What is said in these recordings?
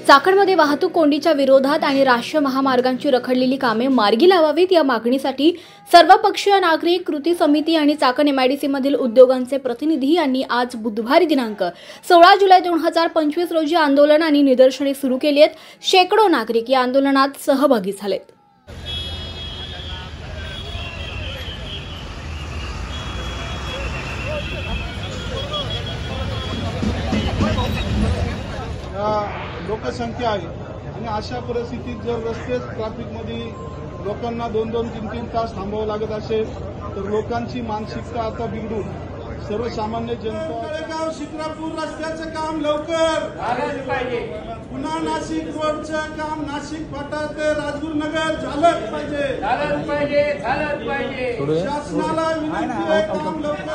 चाकणमध्ये वाहतूक कोंडीच्या विरोधात आणि राष्ट्रीय महामार्गांची रखडलेली कामे मार्गी लावावीत या मागणीसाठी सर्वपक्षीय नागरिक कृती समिती आणि चाकण MIDC मधील उद्योगांचे प्रतिनिधी यांनी आज बुधवारी दिनांक 16 जुलै 2025 रोजी आंदोलन आणि निदर्शने सुरू केली आहेत। शेकडो नागरिक या आंदोलनात सहभागी झालेत। लोकसंख्या आहे आणि अशा परिस्थितीत जर रस्ते ट्रॅफिकमध्ये लोकांना 2-3 तास थांबावं लागत असेल तर लोकांची मानसिकता आता बिघडून सर्वसामान्य जनता तळेगाव शिक्रापूर रस्त्याचं काम लवकर झालंच पाहिजे। पुन्हा नाशिक रोडचं काम नाशिक फाटा ते राजगुरुनगर झालंच पाहिजे। शासनाला विनंती आहे काम लवकर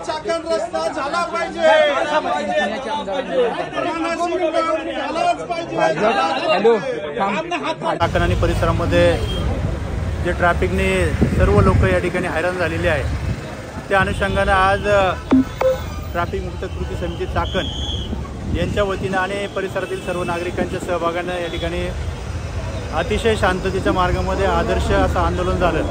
चाकण रस्ता झाला पाहिजे। चाकण आणि परिसरामध्ये जे ट्रॅफिकने सर्व लोक या ठिकाणी हैराण झालेले आहे त्या अनुषंगाने आज ट्रॅफिक मुक्त कृती समिती चाकण यांच्या वतीने आणि परिसरातील सर्व नागरिकांच्या सहभागाने या ठिकाणी अतिशय शांततेच्या मार्गामध्ये आदर्श असं आंदोलन झालं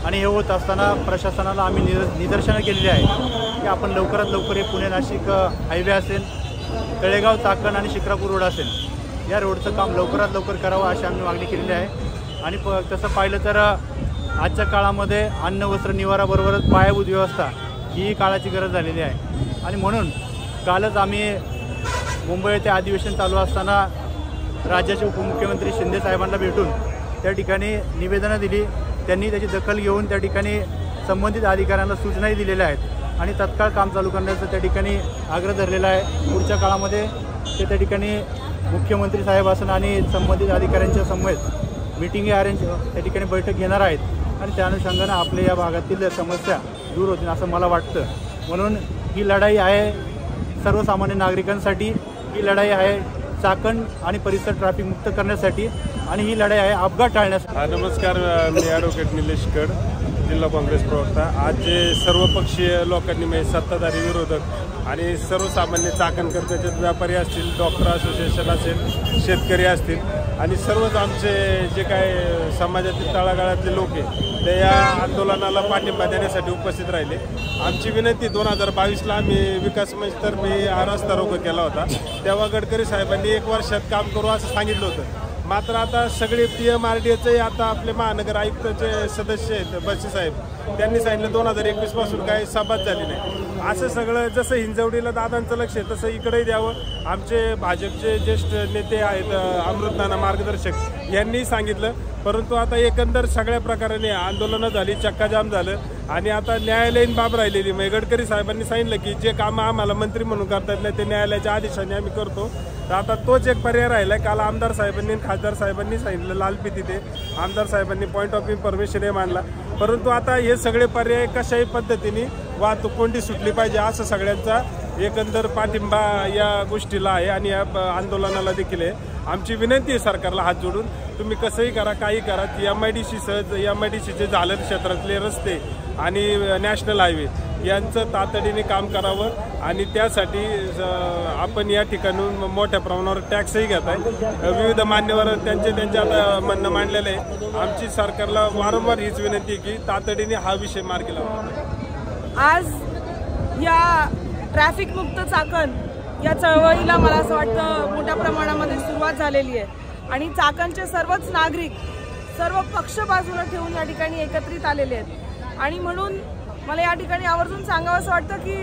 आणि हे होत असताना प्रशासनाला आम्ही निदर्शनं केलेली आहे की आपण लवकरात लवकर हे पुणे नाशिक हायवे असेल, तळेगाव चाकण आणि शिक्रापूर रोड असेल या रोडचं काम लवकरात लवकर करावं अशी आम्ही मागणी केलेली आहे। आणि तसं पाहिलं तर आजच्या काळामध्ये अन्न वस्त्र निवाराबरोबरच पायाभूत व्यवस्था ही काळाची गरज झालेली आहे आणि म्हणून कालच आम्ही मुंबई येथे अधिवेशन चालू असताना राज्याचे उपमुख्यमंत्री शिंदे साहेबांना भेटून त्या ठिकाणी निवेदनं दिली। त्यांनी त्याची दखल घेऊन त्या ठिकाणी संबंधित अधिकाऱ्यांना सूचनाही दिलेल्या आहेत आणि तत्काळ काम चालू करण्याचा त्या ठिकाणी आग्रह धरलेला आहे। पुढच्या काळामध्ये ते त्या ठिकाणी मुख्यमंत्री साहेब असून आणि संबंधित अधिकाऱ्यांच्या समवेत मीटिंग अरेंज त्या ठिकाणी बैठक घेणार आहेत आणि त्या अनुषंगाने आपल्या या भागातील समस्या दूर होतील असं मला वाटतं। म्हणून ही लढाई आहे सर्वसामान्य नागरिकांसाठी, ही लढाई आहे चाकण आणि परिसर ट्रॅफिक मुक्त करण्यासाठी आणि ही लढाई आहे अपघात टाळण्यासाठी। नमस्कार, मी ॲडव्होकेट निलेश कड, जिल्हा काँग्रेस प्रवक्ता। आज जे सर्वपक्षीय लोकांनी म्हणजे सत्ताधारी, विरोधक आणि सर्वसामान्य चाकणकर्त्याचे व्यापारी असतील, डॉक्टर असोसिएशन असेल, शेतकरी असतील आणि सर्वच आमचे जे काय समाजातील तळागाळातले लोक आहे ते या आंदोलनाला पाठिंबा देण्यासाठी उपस्थित राहिले। आमची विनंती 2022ला आम्ही विकास मंचतर्फे हा रस्ता रोको केला होता, तेव्हा गडकरी साहेबांनी 1 वर्षात काम करू असं सांगितलं होतं। मात्र आता सगळे PMRDAचे आता आपले महानगर आयुक्ताचे सदस्य आहेत बशी साहेब, त्यांनी सांगितलं 2021 पासून काही सभाच झाली नाही। असं सगळं जसं हिंजवडीला दादांचं लक्ष आहे तसं इकडेही द्यावं। आमचे भाजपचे ज्येष्ठ नेते आहेत अमृतनाना मार्गदर्शक यांनी सांगितलं, परंतु आता एकंदर सगळ्या प्रकाराने आंदोलनं झाली, चक्काजाम झालं आणि आता न्यायालयीन बाब राहिलेली। मग गडकरी साहेबांनी सांगितलं की जे कामं आम्हाला मंत्री म्हणून करता येत नाही ते न्यायालयाच्या आदेशाने आम्ही करतो। तर आता तोच एक पर्याय राहिला। काल आमदार साहेबांनी खासदार साहेबांनी सांगितलं लालपी तिथे आमदार साहेबांनी पॉईंट ऑफ इन्फॉर्मेशन हे मांडला, परंतु आता हे सगळे पर्याय कशाही पद्धतीने वाहतूक कोंडी सुटली पाहिजे असं सगळ्यांचा एकंदर पाठिंबा या गोष्टीला आहे आणि या आंदोलनाला देखील आहे। आमची विनंती आहे सरकारला हात जोडून, तुम्ही कसंही करा, काही करा, MIDC सहज MIDCचे झालर क्षेत्रातले रस्ते आणि नॅशनल हायवे यांचं तातडीने काम करावं आणि त्यासाठी आपण या ठिकाणून मोठ्या प्रमाणावर टॅक्सही घेत आहे। विविध मान्यवर त्यांचे आता म्हणणं मांडलेलं आहे। आमची सरकारला वारंवार हीच विनंती की तातडीने हा विषय मार्गी लावा। आज या ट्रॅफिक मुक्त चाकण या चळवळीला मला असं वाटतं मोठ्या प्रमाणामध्ये सुरुवात झालेली आहे आणि चाकणचे सर्वच नागरिक सर्व पक्ष बाजूला ठेवून या ठिकाणी एकत्रित आलेले आहेत आणि म्हणून मला या ठिकाणी आवर्जून सांगावं असं वाटतं की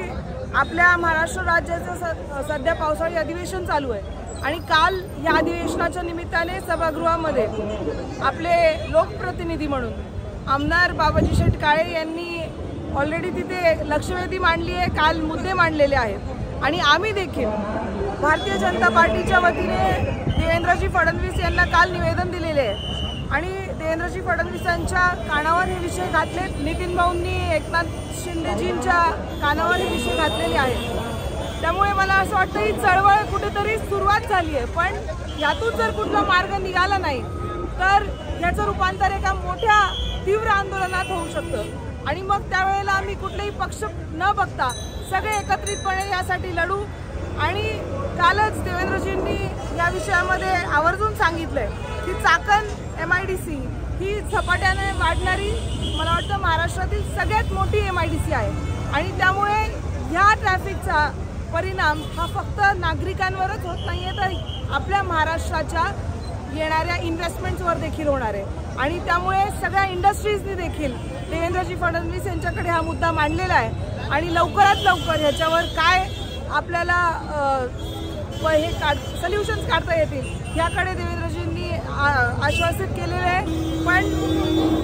आपल्या महाराष्ट्र राज्याचं सध्या पावसाळी अधिवेशन चालू आहे आणि काल या अधिवेशनाच्या निमित्ताने सभागृहामध्ये आपले लोकप्रतिनिधी म्हणून आमदार बाबाजी शेठ काळे यांनी ऑलरेडी तिथे लक्षवेधी मांडली आहे, काल मुद्दे मांडलेले आहेत आणि आम्ही देखील भारतीय जनता पार्टीच्या वतीने देवेंद्रजी फडणवीस यांना काल निवेदन दिलेले आहे आणि देवेंद्रजी फडणवीसांच्या कानावर हे विषय घातले, नितीन भाऊंनी एकनाथ शिंदेजींच्या कानावर हे विषय घातलेले आहेत। त्यामुळे मला असं वाटतं ही चळवळ कुठेतरी सुरुवात झाली आहे, पण यातून जर कुठला मार्ग निघाला नाही तर याचं रूपांतर एका मोठ्या तीव्र आंदोलनात होऊ शकतं आणि मग त्यावेळेला आम्ही कुठलेही पक्ष न बघता सगळे एकत्रितपणे यासाठी लढू। आणि कालच देवेंद्रजींनी या विषयामध्ये आवर्जून सांगितलंय की चाकण MIDC ही झपाट्याने वाढणारी, मला वाटतं महाराष्ट्रातील सगळ्यात मोठी MIDC आहे आणि त्यामुळे ह्या ट्रॅफिकचा परिणाम हा फक्त नागरिकांवरच होत नाहीये, तर आपल्या महाराष्ट्राच्या येणाऱ्या इन्व्हेस्टमेंट्सवर देखील होणार आहे आणि त्यामुळे सगळ्या इंडस्ट्रीजनी देखील देवेंद्रजी फडणवीस यांच्याकडे हा मुद्दा मांडलेला आहे आणि लवकरात लवकर ह्याच्यावर काय आपल्याला हे सोल्युशन्स काढता येतील ह्याकडे देवेंद्रजींनी आश्वासित केलेले आहे। पण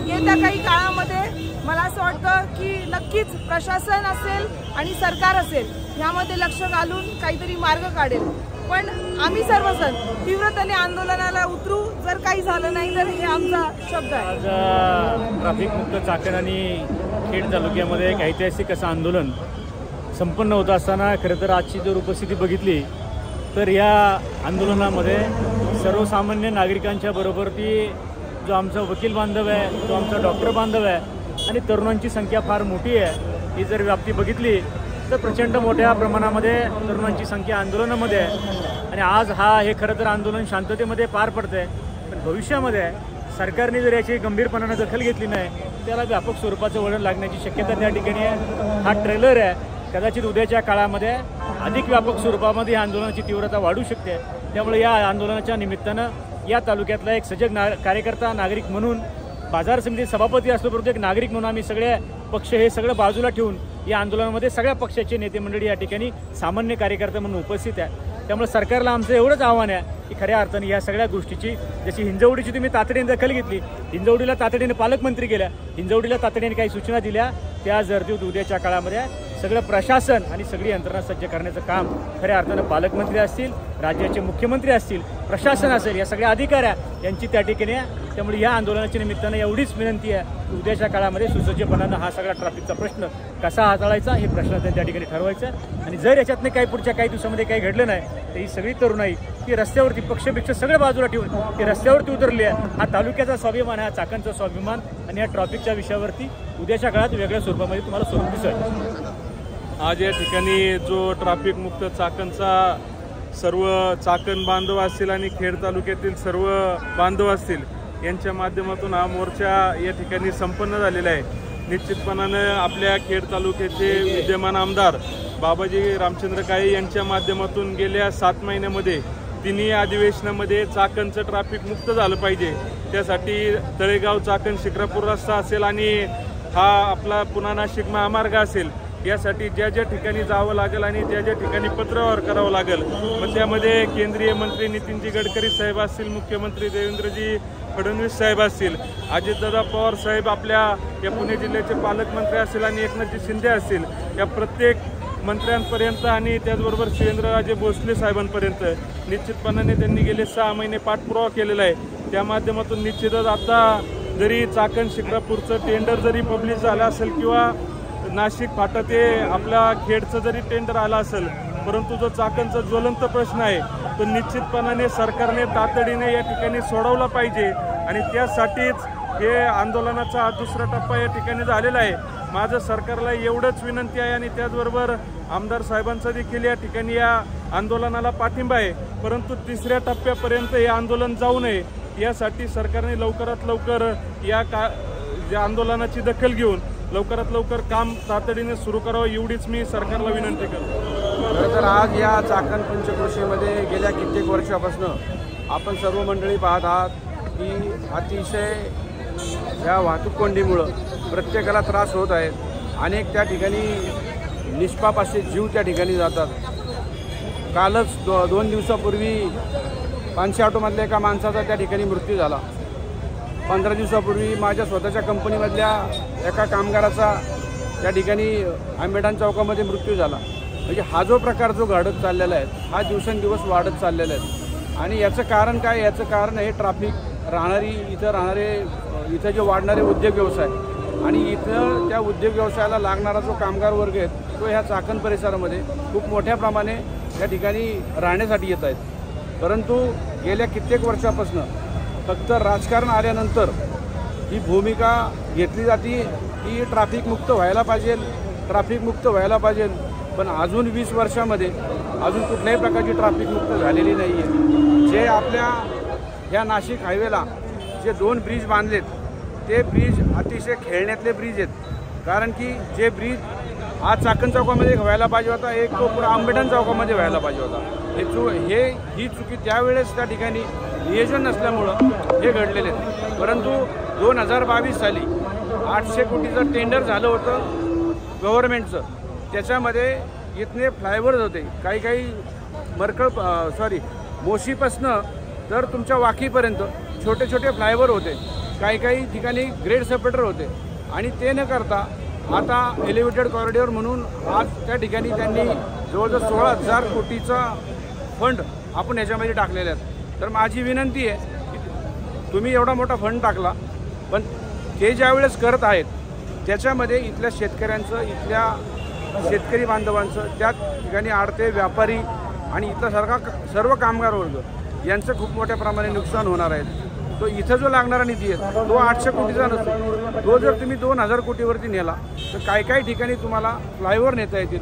येत्या काही काळामध्ये मला असं वाटतं की नक्कीच प्रशासन असेल आणि सरकार असेल ह्यामध्ये लक्ष घालून काहीतरी मार्ग काढेल। पण आम्ही सर्वजण तीव्रतेने आंदोलनाला उतरू, जर काही झालं नाही तर हे आमचा शब्द आहे। आज ट्रॅफिक मुक्त चाकण आणि खेड तालुक्यामध्ये एक ऐतिहासिक असं आंदोलन संपन्न होत असताना खरं तर आजची जर उपस्थिती बघितली तर या आंदोलनामध्ये सर्वसामान्य नागरिकांच्या बरोबर ती जो आमचा वकील बांधव आहे, जो आमचा डॉक्टर बांधव आहे आणि तरुणांची संख्या फार मोठी आहे। ही जर व्याप्ती बघितली तर प्रचंड मोठ्या प्रमाणामध्ये तरुणांची संख्या आंदोलनामध्ये आहे आणि आज हे खरं तर आंदोलन शांततेमध्ये पार पडतं आहे। पण भविष्यामध्ये सरकारने जर याची गंभीरपणाने दखल घेतली नाही त्याला व्यापक स्वरूपाचं वळण लागण्याची शक्यता त्या ठिकाणी आहे। हा ट्रेलर आहे, कदाचित उद्याच्या काळामध्ये अधिक व्यापक स्वरूपामध्ये या आंदोलनाची तीव्रता वाढू शकते। त्यामुळे या आंदोलनाच्या निमित्तानं या तालुक्यातला एक सजग कार्यकर्ता नागरिक म्हणून, बाजार समिती सभापती असलो परंतु एक नागरिक म्हणून आम्ही सगळे पक्ष हे सगळं बाजूला ठेवून या आंदोलनामध्ये सगळ्या पक्षाचे नेते मंडळी या ठिकाणी सामान्य कार्यकर्ते म्हणून उपस्थित आहे। त्यामुळे सरकारला आमचं एवढंच आव्हान आहे की खऱ्या अर्थाने या सगळ्या गोष्टीची, जशी हिंजवडीची तुम्ही तातडीने दखल घेतली, हिंजवडीला तातडीने पालकमंत्री गेल्या, हिंजवडीला तातडीने काही सूचना दिल्या, त्या जर उद्याच्या काळामध्ये सगळं प्रशासन आणि सगळी यंत्रणा सज्ज करण्याचं काम खऱ्या अर्थानं पालकमंत्री असतील, राज्याचे मुख्यमंत्री असतील, प्रशासन असेल, या सगळ्या अधिकाऱ्या यांची त्या ठिकाणी आहे। त्यामुळे या आंदोलनाच्या निमित्तानं एवढीच विनंती आहे की उद्याच्या काळामध्ये सुसज्जपणानं हा सगळा ट्रॅफिकचा प्रश्न कसा हाताळायचा हे प्रश्न त्या ठिकाणी ठरवायचं आणि जर याच्यातनं काही पुढच्या काही दिवसामध्ये काही घडलं नाही तर ही सगळी तरुणाई ती रस्त्यावरती पक्षपेक्षा सगळं बाजूला ठेवून ती रस्त्यावरती उतरली आहे। हा तालुक्याचा स्वाभिमान आहे, हा चाकणचा स्वाभिमान आणि या ट्रॅफिकच्या विषयावरती उद्याच्या काळात वेगळ्या स्वरूपामध्ये तुम्हाला स्वरूप दिसेल। आज या ठिकाणी जो ट्रॅफिक मुक्त चाकणचा सर्व चाकण बांधव असतील आणि खेड तालुक्यातील सर्व बांधव असतील यांच्या माध्यमातून हा मोर्चा या ठिकाणी संपन्न झालेला आहे। निश्चितपणानं आपल्या खेड तालुक्याचे विद्यमान आमदार बाबाजी रामचंद्र काळे यांच्या माध्यमातून गेल्या 7 महिन्यामध्ये तिन्ही अधिवेशनामध्ये चाकणचं ट्रॅफिक मुक्त झालं पाहिजे, त्यासाठी तळेगाव चाकण शिक्रापूर रस्ता असेल आणि हा आपला पुणे नाशिक महामार्ग असेल, यासाठी ज्या ज्या ठिकाणी जावं लागेल आणि ज्या ज्या ठिकाणी पत्रव्यवहार करावं लागेल, मग त्यामध्ये केंद्रीय मंत्री नितीनजी गडकरी साहेब असतील, मुख्यमंत्री देवेंद्रजी फडणवीस साहेब असतील, अजितदादा पवार साहेब आपल्या या पुणे जिल्ह्याचे पालकमंत्री असतील आणि एकनाथजी शिंदे असतील, या प्रत्येक मंत्र्यांपर्यंत आणि त्याचबरोबर शिवेंद्रराजे भोसले साहेबांपर्यंत निश्चितपणाने त्यांनी गेले 6 महिने पाठपुरावा केलेला आहे। त्या माध्यमातून निश्चितच आता जरी चाकण शिक्रापूरचं टेंडर जरी पब्लिश झालं असेल किंवा नाशिक फाटा ते आपल्या खेडचं जरी टेंडर आलं असेल, परंतु जो चाकणचा ज्वलंत प्रश्न आहे तो निश्चितपणाने सरकारने तातडीने या ठिकाणी सोडवला पाहिजे आणि त्यासाठीच हे आंदोलनाचा हा दुसरा टप्पा या ठिकाणी झालेला आहे। माझं सरकारला एवढंच विनंती आहे आणि त्याचबरोबर आमदार साहेबांचा देखील या ठिकाणी या आंदोलनाला पाठिंबा आहे, परंतु तिसऱ्या टप्प्यापर्यंत हे आंदोलन जाऊ नये यासाठी सरकारने लवकरात लवकर या आंदोलनाची दखल घेऊन लवकरात लवकर काम तातडीने सुरू करावं एवढीच मी सरकारला विनंती करतो। तर आज या चाकण पंचक्रोशीमध्ये गेल्या कित्येक वर्षापासून आपण सर्व मंडळी पाहत आहात की अतिशय या वाहतूक कोंडीमुळं प्रत्येकाला त्रास होत आहे। अनेक त्या ठिकाणी निष्पाप असे जीव त्या ठिकाणी जातात। कालच 2 दिवसापूर्वी 500 ऑटोमधल्या एका माणसाचा त्या ठिकाणी मृत्यू झाला। 15 दिवसापूर्वी माझ्या स्वतःच्या कंपनीमधल्या एका कामगाराचा त्या ठिकाणी आंबेडन चौकामध्ये मृत्यू झाला। म्हणजे हा जो प्रकार जो घडत चाललेला आहे हा दिवसेंदिवस वाढत चाललेला आहे आणि याचं कारण काय? याचं कारण हे ट्रॅफिक, इथं जे वाढणारे उद्योग व्यवसाय आणि इथं त्या उद्योग व्यवसायाला लागणारा जो कामगार वर्ग आहे तो ह्या चाकण परिसरामध्ये खूप मोठ्या प्रमाणे या ठिकाणी राहण्यासाठी येत आहेत। परंतु गेल्या कित्येक वर्षापासून फक्त राजकारण आल्यानंतर ही भूमिका घेतली जाते की ट्रॅफिक मुक्त व्हायला पाहिजे, ट्रॅफिक मुक्त व्हायला पाहिजे। पण अजून 20 वर्षामध्ये अजून कुठल्याही प्रकारची ट्रॅफिक मुक्त झालेली नाही आहे. जे आपल्या या नाशिक हायवेला जे 2 ब्रिज बांधलेत ते ब्रिज अतिशय खेळण्यातले ब्रिज आहेत. कारण की जे ब्रिज आज चाकण चौकामध्ये व्हायला पाहिजे होता, एक तो पुढे आंबेडन चौकामध्ये व्हायला पाहिजे होता. ही चुकी त्यावेळेस त्या ठिकाणी नियोजन नसल्यामुळं हे घडलेले आहेत. परंतु 2022 साली 800 कोटीचं टेंडर झालं होतं गव्हर्नमेंटचं. त्याच्यामध्ये इथले फ्लायओव्हर्स होते, काही मोशीपासनं तर तुमच्या वाकीपर्यंत छोटे छोटे फ्लायओव्हर होते, काही ठिकाणी ग्रेड सेपरेटर होते. आणि ते न करता आता एलिव्हेटेड कॉरिडॉर म्हणून आज त्या ठिकाणी त्यांनी जवळजवळ 16,000 कोटीचा फंड आपण याच्यामध्ये टाकलेले आहेत. तर माझी विनंती आहे की तुम्ही एवढा मोठा फंड टाकला, पण ते ज्या वेळेस करत आहेत त्याच्यामध्ये इथल्या शेतकऱ्यांचं, इथल्या शेतकरी बांधवांचं, त्या ठिकाणी आडते व्यापारी आणि इथला सर्व कामगार वर्ग यांचं खूप मोठ्या प्रमाणे नुकसान होणार आहे. तो इथं जो लागणारा निधी आहे तो 800 कोटीचा नसतो. तो जर तुम्ही 2,000 कोटीवरती नेला तर काही ठिकाणी तुम्हाला फ्लायओव्हर नेता येतील,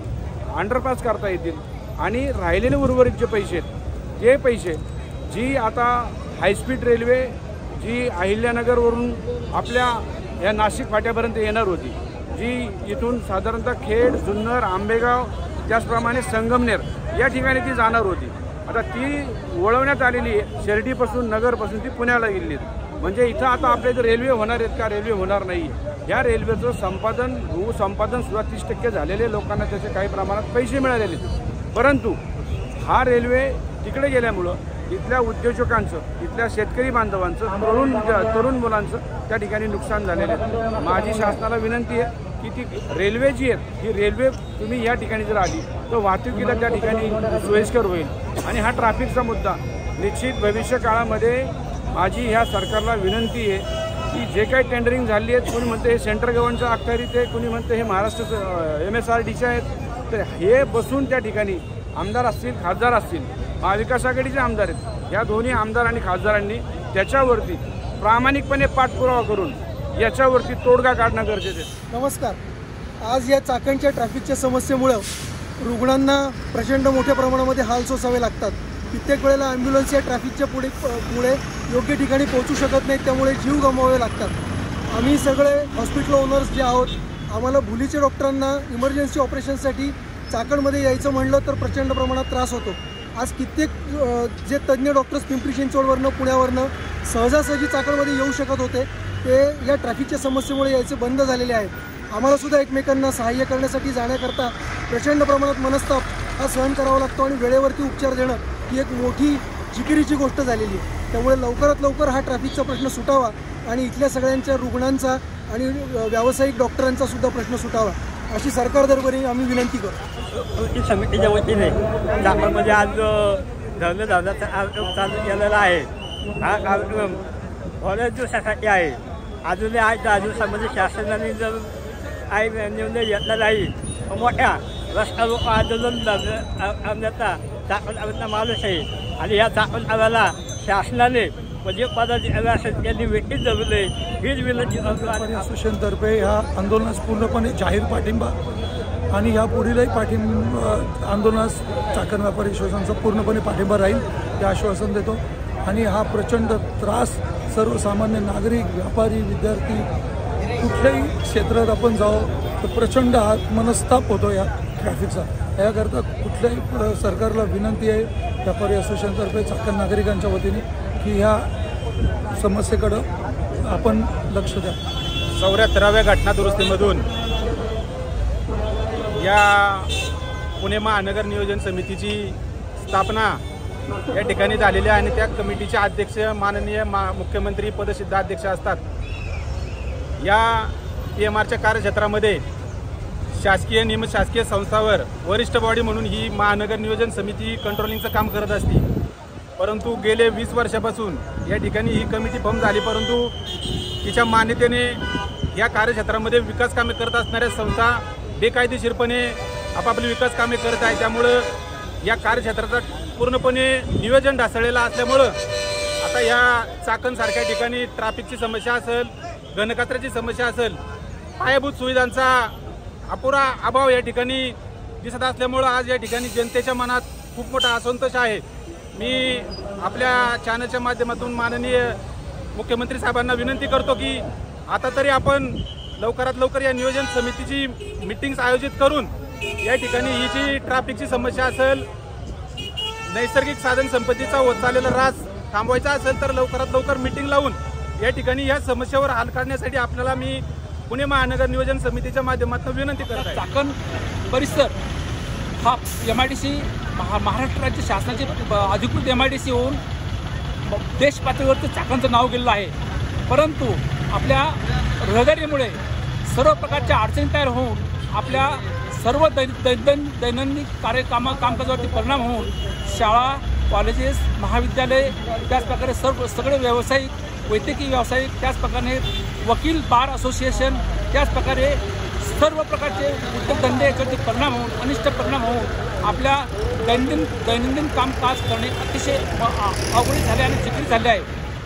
अंडरपास करता येतील. आणि राहिलेले उर्वरित जे पैसे आहेत ते पैसे जी आता हायस्पीड रेल्वे जी अहिल्यानगरवरून आपल्या या नाशिक फाट्यापर्यंत येणार होती, जी इथून साधारणतः खेड, जुन्नर, आंबेगाव त्याचप्रमाणे संगमनेर या ठिकाणी ती जाणार होती, आता ती वळवण्यात आलेली आहे. शिर्डीपासून, नगरपासून ती पुण्याला गेलेली आहेत. म्हणजे इथं आता आपल्या इथं रेल्वे होणार आहेत का? रेल्वे होणार नाही. या रेल्वेचं संपादन सुद्धा 30% झालेले, लोकांना त्याचे काही प्रमाणात पैसे मिळालेले. परंतु हा रेल्वे तिकडे गेल्यामुळं इथल्या उद्योजकांचं, इथल्या शेतकरी बांधवांचं, तरुण मुलांचं त्या ठिकाणी नुकसान झालेलं आहे. माझी शासनाला विनंती आहे की ती रेल्वे जी आहे ही रेल्वे तुम्ही या ठिकाणी जर आली तर वाहतुकीला त्या ठिकाणी सोयीस्कर होईल. आणि हा ट्रॅफिकचा मुद्दा निश्चित भविष्य काळामध्ये माझी ह्या सरकारला विनंती आहे की जे काही टेंडरिंग झाली आहेत, कोणी म्हणते हे सेंट्रल गव्हर्नमेंटच्या अखत्यारीत आहे, कोणी म्हणते हे महाराष्ट्राचं MSRDचे आहेत, तर हे बसून त्या ठिकाणी आमदार असतील, खासदार असतील, महाविकास आघाडीचे आमदार आहेत, या दोन्ही आमदार आणि खासदारांनी त्याच्यावरती प्रामाणिकपणे पाठपुरावा करून याच्यावरती तोडगा काढणं गरजेचं आहे. नमस्कार. आज या चाकणच्या ट्रॅफिकच्या समस्येमुळं रुग्णांना प्रचंड मोठ्या प्रमाणामध्ये हाल सोसावे लागतात. कित्येक वेळेला ॲम्ब्युलन्स या ट्रॅफिकच्या पुढे योग्य ठिकाणी पोहोचू शकत नाहीत, त्यामुळे जीव गमवावे लागतात. आम्ही सगळे हॉस्पिटल ओनर्स जे आहोत, आम्हाला भुलीच्या डॉक्टरांना इमर्जन्सी ऑपरेशनसाठी चाकणमध्ये यायचं म्हणलं तर प्रचंड प्रमाणात त्रास होतो. आज कित्येक जे तज्ज्ञ डॉक्टर्स पिंपरी चिंचवडवरनं, पुण्यावरनं सहजासहजी चाकणमध्ये येऊ शकत होते, ते या ट्रॅफिकच्या समस्येमुळे यायचे बंद झालेले आहेत. आम्हालासुद्धा एकमेकांना सहाय्य करण्यासाठी जाण्याकरता प्रचंड प्रमाणात मनस्ताप हा सहन करावा लागतो आणि वेळेवरती उपचार देणं ही एक मोठी जिकिरीची गोष्ट झालेली आहे. त्यामुळे लवकरात लवकर हा ट्रॅफिकचा प्रश्न सुटावा आणि इथल्या सगळ्यांच्या रुग्णांचा आणि व्यावसायिक डॉक्टरांचा सुद्धा प्रश्न सुटावा अशी सरकार दरबारी आम्ही विनंती करतो. समितीच्या वतीने चाकणमध्ये आज धरणं धावण्याचा कार्यक्रम चालू केलेला आहे. हा कार्यक्रम बऱ्याच दिवसासाठी आहे. अजूनही 8-10 दिवसामध्ये शासनाने जर निर्णय घेतला नाही मोठ्या रस्ता रोको आंदोलन करण्याचा चाकण माणूस आहे. आणि या चाकण आव्याला शासनाने म्हणजे पदाधिकारी वेटीत जमले हीच विनंती असोसिएशनतर्फे ह्या आंदोलनास पूर्णपणे जाहीर पाठिंबा आणि ह्या पुढीलही आंदोलनास चाकण व्यापारी असोसिएशनचा पूर्णपणे पाठिंबा राहील हे आश्वासन देतो. आणि हा प्रचंड त्रास सर्वसामान्य नागरिक, व्यापारी, विद्यार्थी कुठल्याही क्षेत्रात आपण जाऊ तर प्रचंड हा मनस्ताप होतो या ट्रॅफिकचा. याकरता कुठल्याही सरकारला विनंती आहे व्यापारी असोसिएशनतर्फे चाकण नागरिकांच्या वतीने की ह्या समस्येकडं आपण लक्ष द्या. 74व्या घटना दुरुस्तीमधून या पुणे महानगर नियोजन समितीची स्थापना या ठिकाणी झालेली आहे आणि त्या कमिटीचे अध्यक्ष माननीय मुख्यमंत्री पदसिद्ध अध्यक्ष असतात. या PMRच्या कार्यक्षेत्रामध्ये शासकीय निमशासकीय संस्थावर वरिष्ठ बॉडी म्हणून ही महानगर नियोजन समिती कंट्रोलिंगचं काम करत असते. परंतु गेले 20 वर्षापासून या ठिकाणी ही कमिटी फॉर्म झाली, परंतु तिच्या मान्यतेने या कार्यक्षेत्रामध्ये विकास कामे करत असणाऱ्या संस्था बेकायदेशीरपणे आपापली विकास कामे करत आहे. त्यामुळं या कार्यक्षेत्राचा पूर्णपणे नियोजन ढासळलेलं असल्यामुळं आता या चाकणसारख्या ठिकाणी ट्रॅफिकची समस्या असेल, घनकचऱ्याची समस्या असेल, पायाभूत सुविधांचा अपुरा अभाव या ठिकाणी दिसत असल्यामुळं आज या ठिकाणी जनतेच्या मनात खूप मोठा असंतोष आहे। मी आपल्या चॅनलच्या माध्यमातून माननीय मुख्यमंत्री साहेबांना विनंती करतो की आता तरी आपण लवकरात लवकर या नियोजन समितीची मीटिंग्स आयोजित करून या ठिकाणी ही जी ट्रॅफिकची समस्या असेल, नैसर्गिक साधन संपत्तीचा होत चाललेला ऱ्हास थांबवायचा असेल तर लवकरात लवकर मीटिंग लावून या ठिकाणी या समस्येवर हल काढण्यासाठी आपल्याला मी पुणे महानगर नियोजन समितीच्या माध्यमातून विनंती करत आहे। चाकण परिसर हा MIDC महाराष्ट्र राज्य शासनाचे अधिकृत MIDC होऊन देश पातळीवरती चाकणचं नाव गेलेलं आहे, परंतु आपल्या रहदारीमुळे सर्व प्रकारच्या अडचणी तयार होऊन आपल्या सर्व दैनंदिन कामकाजावरती परिणाम होऊन शाळा, कॉलेजेस, महाविद्यालय, त्याचप्रकारे सगळे व्यावसायिक, वैद्यकीय व्यावसायिक, त्याचप्रकारे वकील, बार असोसिएशन, त्याचप्रकारे सर्व प्रकारचे उद्योगधंदे याच्यावरती परिणाम होऊन अनिष्ट परिणाम होऊन आपल्या दैनंदिन कामकाज करणे अतिशय अवघड झाले आणि जिकिरी झाले आहे।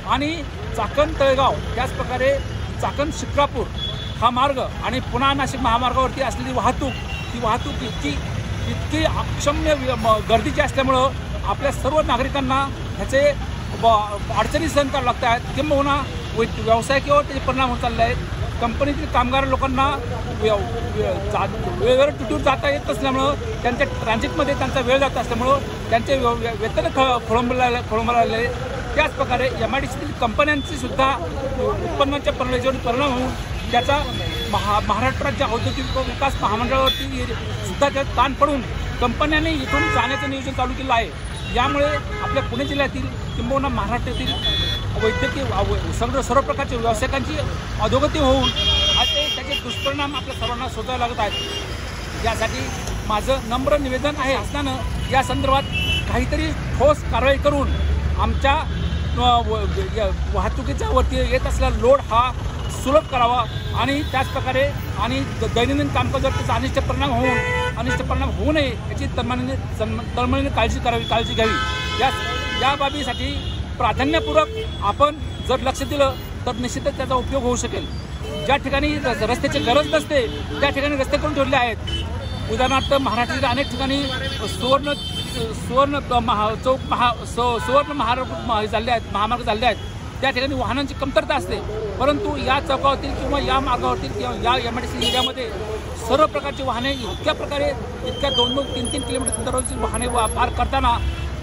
आणि चाकण तळेगाव, त्याचप्रकारे चाकण शिक्रापूर हा मार्ग आणि पुणा नाशिक महामार्गावरती असलेली वाहतूक, ही वाहतूक इतकी अक्षम्य गर्दीची असल्यामुळं आपल्या सर्व नागरिकांना ह्याचे अडचणी सहन कराव्या लागत आहेत, किंबहुना व्यावसायिकावर त्याचे परिणाम होत चालले आहेत। कंपनीतील कामगार लोकांना वेळेवर टिटून जाता येत नसल्यामुळं त्यांच्या ट्रान्झिटमध्ये त्यांचा वेळ जात असल्यामुळं त्यांचे वेतन खोळंबले। त्याचप्रकारे MIDCतील कंपन्यांची सुद्धा उत्पन्नाच्या प्रणालीवर परिणाम होऊन त्याचा महाराष्ट्र राज्य औद्योगिक विकास महामंडळावरती सुद्धा त्यात ताण पडून कंपन्यांनी इथून जाण्याचं नियोजन चालू केलं आहे। यामुळे आपल्या पुणे जिल्ह्यातील किंबहुना महाराष्ट्रातील वैद्यकीय सर्व प्रकारच्या व्यावसायिकांची अधोगती होऊन त्याचे दुष्परिणाम आपल्या सर्वांना सोसावे लागत आहेत। यासाठी माझं नम्र निवेदन आहे, असताना या संदर्भात काहीतरी ठोस कारवाई करून आमच्या वाहतुकीच्या वरती येत असलेला लोड हा सुलभ करावा आणि त्याचप्रकारे आणि दैनंदिन कामकाजावर त्याचा अनिष्ट परिणाम होऊ नये याची तळमळीने काळजी घ्यावी। या बाबीसाठी प्राधान्यपूर्वक आपण जर लक्ष दिलं तर निश्चितच त्याचा उपयोग होऊ शकेल। ज्या ठिकाणी रस्त्याची गरज नसते त्या ठिकाणी रस्ते करून ठेवले आहेत। उदाहरणार्थ महाराष्ट्रातील अनेक ठिकाणी सुवर्ण महामार्ग झाले आहेत, त्या ठिकाणी वाहनांची कमतरता असते, परंतु या चौकावरील किंवा या मार्गावरील किंवा या MIDC एरियामध्ये सर्व प्रकारची वाहने इतक्या 2-2, 3-3 किलोमीटर दररोजची वाहने पार करताना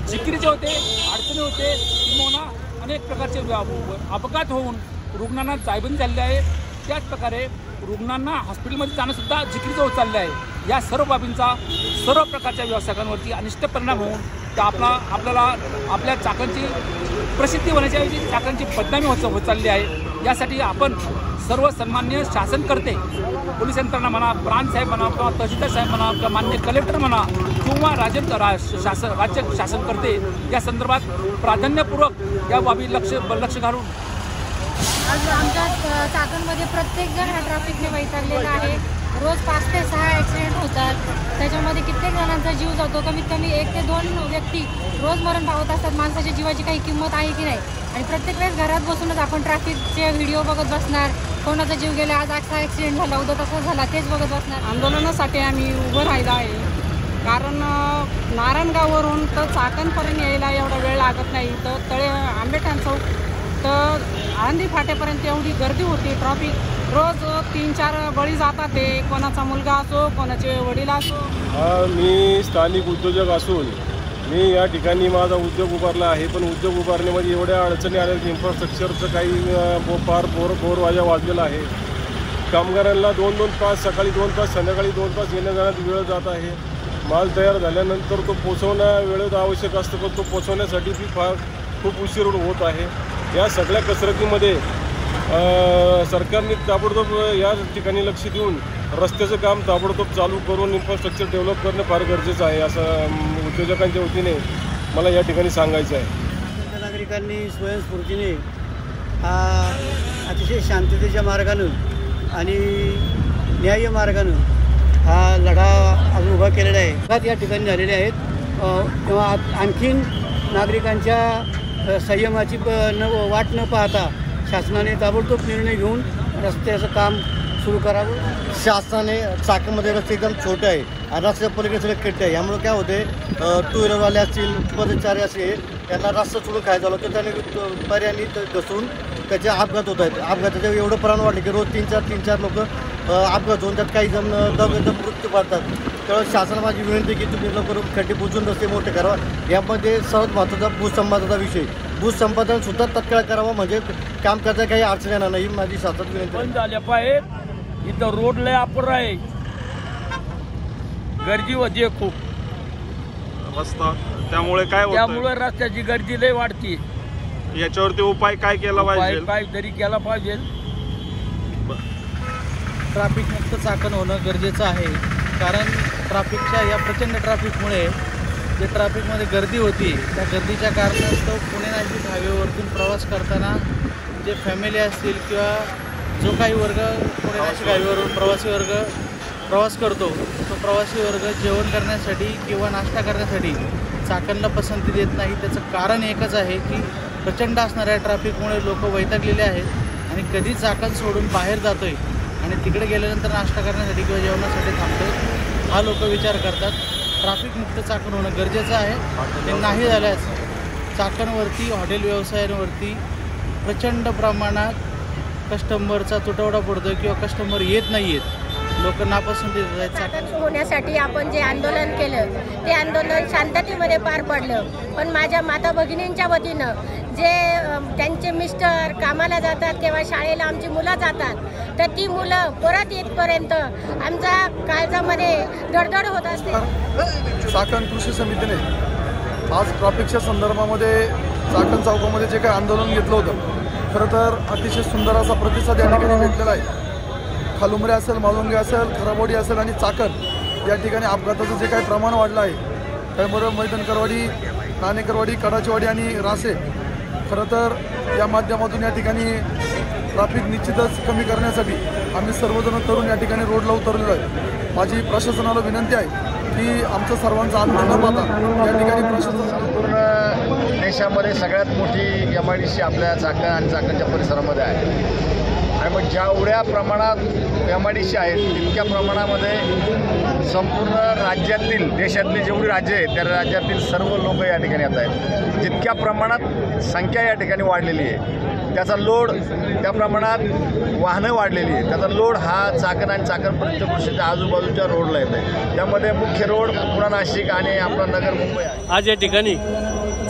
जिकिरीचे होते, अडचणी होते, किंवा अनेक प्रकारचे अपघात होऊन रुग्णांना जायबंदी झालेली आहे। त्याचप्रकारे रुग्णांना हॉस्पिटलमध्ये जाणंसुद्धा जिकिरीचं होत चाललं आहे। या सर्व बाबींचा सर्व प्रकारच्या व्यावसायिकांवरती अनिष्ट परिणाम होऊन आपल्याला आपल्या चाकणची प्रसिद्धी होण्याच्याऐवजी चाकणची बदनामी होत चालली आहे। यासाठी आपण सर्व सन्मान्य शासनकर्ते, पोलीस यंत्रणा म्हणा, प्रांत साहेब म्हणा, किंवा तहसीलदार साहेब म्हणा, किंवा मान्य कलेक्टर म्हणा, किंवा राज्य शासनकर्ते या संदर्भात प्राधान्यपूर्वक या बाबी लक्ष घालून आज आमच्या चाकणमध्ये प्रत्येकजण हा ट्रॅफिकने वैतागलेला आहे। रोज 5 ते 6 ॲक्सिडेंट होतात, त्याच्यामध्ये कित्येक जणांचा जीव जातो। कमीत कमी 1 ते 2 व्यक्ती रोज मरण पावत असतात। माणसाच्या जीवाची काही किंमत आहे की नाही? आणि प्रत्येक वेळेस घरात बसूनच आपण ट्रॅफिकचे व्हिडिओ बघत बसणार, कोणाचा जीव गेला, आज असा ॲक्सिडेंट झाला, उद्या तसा झाला, तेच बघत बसणार। आंदोलनासाठी आम्ही उभं राहिलो आहे, कारण नारायणगाववरून तर चाकणपर्यंत यायला एवढा वेळ लागत नाही। तर आंबेठाण चौक तर आळंदी फाट्यापर्यंत एवढी गर्दी होती, ट्रॅफिक रोज 3-4 बळी जातात, ते कोणाचा मुलगा असो, कोणाचे वडील असो। मी स्थानिक उद्योजक असून मी या ठिकाणी माझा उद्योग उभारला आहे, पण उद्योग उभारण्यामध्ये एवढ्या अडचणी आल्या की इन्फ्रास्ट्रक्चरचं काही फार बोर वाजलेला आहे। कामगारांना 2-2 तास, सकाळी 2 तास, संध्याकाळी 2 तास येण्या जाण्यात वेळ जात आहे। माल तयार झाल्यानंतर तो पोचवण्या वेळेत आवश्यक असतं, पण तो पोचवण्यासाठी खूप उशीर होत आहे। या सगळ्या कसरतीमध्ये सरकारने ताबडतोब या ठिकाणी लक्ष देऊन रस्त्याचं काम ताबडतोब चालू करून इन्फ्रास्ट्रक्चर डेव्हलप करणं फार गरजेचं आहे, असं उद्योजकांच्या वतीने मला या ठिकाणी सांगायचं आहे। नागरिकांनी स्वयंस्फूर्तीने अतिशय शांततेच्या मार्गानं आणि न्याय्य मार्गानं हा लढा अजून उभा केलेला आहे। अपघात या ठिकाणी झालेले आहेत, तेव्हा आणखीन नागरिकांच्या संयमाची वाट न पाहता शासनाने ताबडतोब निर्णय घेऊन रस्त्याचं काम सुरू करावं. शासनाने चाकणमध्ये रस्ते एकदम छोटे आहे आणि रस्त्याच्या पलीकडे सगळे खड्डे आहे. यामुळे काय होते, टू व्हीलरवाले असतील, पदचारी असतील, त्यांना रस्ता सोडून काय झालं तर त्याने पर्यायी घसरून त्याचे अपघात होत आहेत. अपघाताचे एवढं प्रमाण वाढले की रोज 3-4 लोक अपघात होऊन त्यात काही जण मृत्यू पाडतात. तर शासनाला माझी विनंती की तुम्ही लवकर खड्डे बुजून रस्ते मोठे करावा. यामध्ये सर्वात महत्त्वाचा भूसंपादनाचा विषय, भूसंपादन सुद्धा तत्काळ करावं म्हणजे काम करता काही अडचण येणार नाही. माझी शासनात विनंती. बंद झाल्या पाहिजे. इथं रोड लय अपुरा आहे, गर्दी होती खूप रस्ता, त्यामुळे काय होतं? त्यामुळे रस्त्याची गर्दी लय वाढती. याच्यावरती उपाय काय केला पाहिजे? काहीतरी केला पाहिजे. ट्रॅफिक मुक्त चाकण होणं गरजेचं आहे, कारण ट्रॅफिकच्या या प्रचंड ट्रॅफिकमुळे जे ट्रॅफिकमध्ये गर्दी होती त्या गर्दीच्या कारणास्तव पुणे नाशिक हायवेवरतून प्रवास करताना जे फॅमिली असतील किंवा जो काही वर्ग पुणे नाशिक हायवेवरून प्रवासी वर्ग प्रवास करतो, तो प्रवासी वर्ग जेवण करण्यासाठी किंवा नाश्ता करण्यासाठी चाकणला पसंती देत नाही. त्याचं कारण एकच आहे की प्रचंड असणाऱ्या ट्रॅफिकमुळे लोक वैतागलेले आहेत आणि कधी चाकण सोडून बाहेर जातोय आणि तिकडे गेल्यानंतर नाश्ता करण्यासाठी किंवा जेवणासाठी थांबतोय हा लोक विचार करतात. ट्रॅफिक मुक्त चाकण होणं गरजेचं आहे. ते नाही झाल्यास चाकणवरती हॉटेल व्यवसायांवरती प्रचंड प्रमाणात कस्टमरचा तुटवडा पडतो किंवा कस्टमर येत नाही आहेत, लोक नापसंती देत आहेत. चाकण होण्यासाठी आपण जे आंदोलन केलं ते आंदोलन शांततेमध्ये पार पडलं. पण माझ्या माता भगिनींच्या वतीनं जे त्यांचे मिस्टर कामाला जातात किंवा शाळेला आमची मुलं जातात, तर ती मुलं परत येतपर्यंत आमच्या काळजामध्ये धडधड होत असते. चाकण कृषी समितीने आज ट्रॅफिकच्या संदर्भामध्ये चाकण चौकामध्ये जे काही आंदोलन घेतलं होतं, खरं तर अतिशय सुंदर असा प्रतिसाद या ठिकाणी भेटलेला आहे. खालुमरे असेल, मालुंगे असेल, खराबोडी असेल आणि चाकण या ठिकाणी अपघाताचं जे काही प्रमाण वाढलं आहे, त्याबरोबर मैदानकरवाडी, नाणेकरवाडी, कडाचीवाडी आणि रासे, खरं तर या माध्यमातून या ठिकाणी ट्रॅफिक निश्चितच कमी करण्यासाठी आम्ही सर्वजण तरुण या ठिकाणी रोडला उतरलेलो आहे. माझी प्रशासनाला विनंती आहे की आमचं सर्वांचं अंतर न पाहता या ठिकाणी प्रशासन पूर्ण देशामध्ये सगळ्यात मोठी MIDC आपल्या चाकण आणि चाकणच्या परिसरामध्ये आहे. आणि मग जेवढ्या प्रमाणात MIDC आहेत तितक्या प्रमाणामध्ये संपूर्ण राज्यातील, देशातली जेवढी राज्य आहेत त्या राज्यातील सर्व लोक या ठिकाणी येत आहेत. जितक्या प्रमाणात संख्या या ठिकाणी वाढलेली आहे, त्याचा लोड त्या प्रमाणात वाहनं वाढलेली आहे, त्याचा लोड हा चाकण आणि चाकण पंचक्रोशीच्या आजूबाजूच्या रोडला येत आहे. त्यामध्ये मुख्य रोड पुणे नाशिक आणि आपला नगर मुंबई आहे. आज या ठिकाणी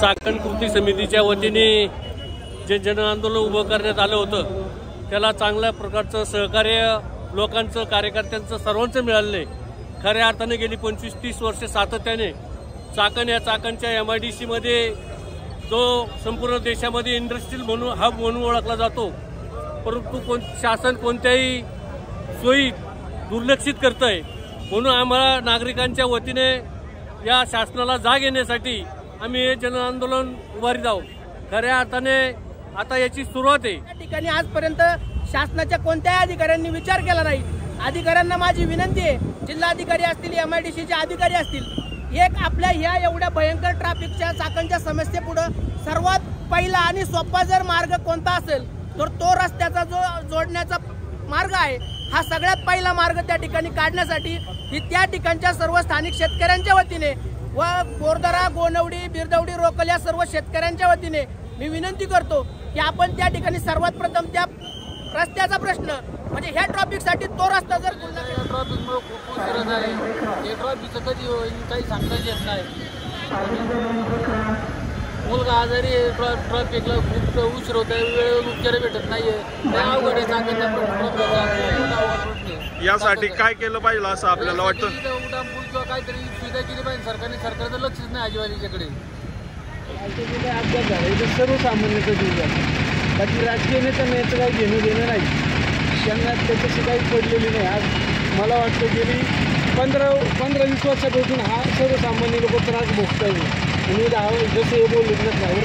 चाकण कृती समितीच्या वतीने जे जन आंदोलन उभं करण्यात आलं होतं त्याला चांगल्या प्रकारचं सहकार्य लोकांचं, कार्यकर्त्यांचं, सर्वांचं मिळालं आहे. खऱ्या अर्थाने गेली 25-30 वर्ष सातत्याने चाकण या चाकणच्या MIDCमध्ये जो संपूर्ण देशामध्ये इंडस्ट्रियल म्हणून हब म्हणून ओळखला जातो, परंतु शासन कोणत्याही सोयी दुर्लक्षित करत आहे. म्हणून आम्हाला नागरिकांच्या वतीने या शासनाला जाग येण्यासाठी आम्ही हे जन आंदोलन उभारीत आहोत. खऱ्या अर्थाने आता याची सुरुवात आहे. या ठिकाणी आजपर्यंत शासनाच्या कोणत्याही अधिकाऱ्यांनी विचार केला नाही. अधिकाऱ्यांना माझी विनंती आहे, जिल्हाधिकारी असतील, MIDCचे अधिकारी असतील, एक आपल्या ह्या एवढ्या भयंकर ट्रॅफिकच्या चाकणच्या समस्येपुढं सर्वात पहिला आणि सोपा जर मार्ग कोणता असेल तर तो रस्त्याचा जो जोडण्याचा मार्ग आहे, हा सगळ्यात पहिला मार्ग त्या ठिकाणी काढण्यासाठी ही त्या ठिकाणच्या सर्व स्थानिक शेतकऱ्यांच्या वतीने व बोरदरा, गोनवडी, बिरदवडी, रोकल या सर्व शेतकऱ्यांच्या वतीने मी विनंती करतो की आपण त्या ठिकाणी सर्वात प्रथम त्या रस्त्याचा प्रश्न म्हणजे ह्या ट्रॅफिकसाठी तो रस्ता जर ट्रॅफिकमुळे खूप उशीर झाले. हे ट्रॅफिकचं कधी होईल काही सांगता येत नाही. मुलगा आजारी ट्रॅफिकला खूप उशीर होत आहे, वेळेवर उपचार भेटत नाहीये. त्या अवघड यासाठी काय केलं पाहिजे असं आपल्याला वाटतं? उड्डाणपूल किंवा काहीतरी सुविधा केली पाहिजे सरकारने. सरकारचं लक्षच नाही अजिबात अपघात झाला इथं सर्वसामान्याचा जीव झाला. बाकी राजकीय नेत्यांना याचं काही घेणं देणं नाही, त्यांना त्याच्याशी काही पडलेली नाही. आज मला वाटतं गेली 15-20 वर्षापासून हा सर्वसामान्य लोक त्रास भोगता येईल आणि जसं हे बोलले झालं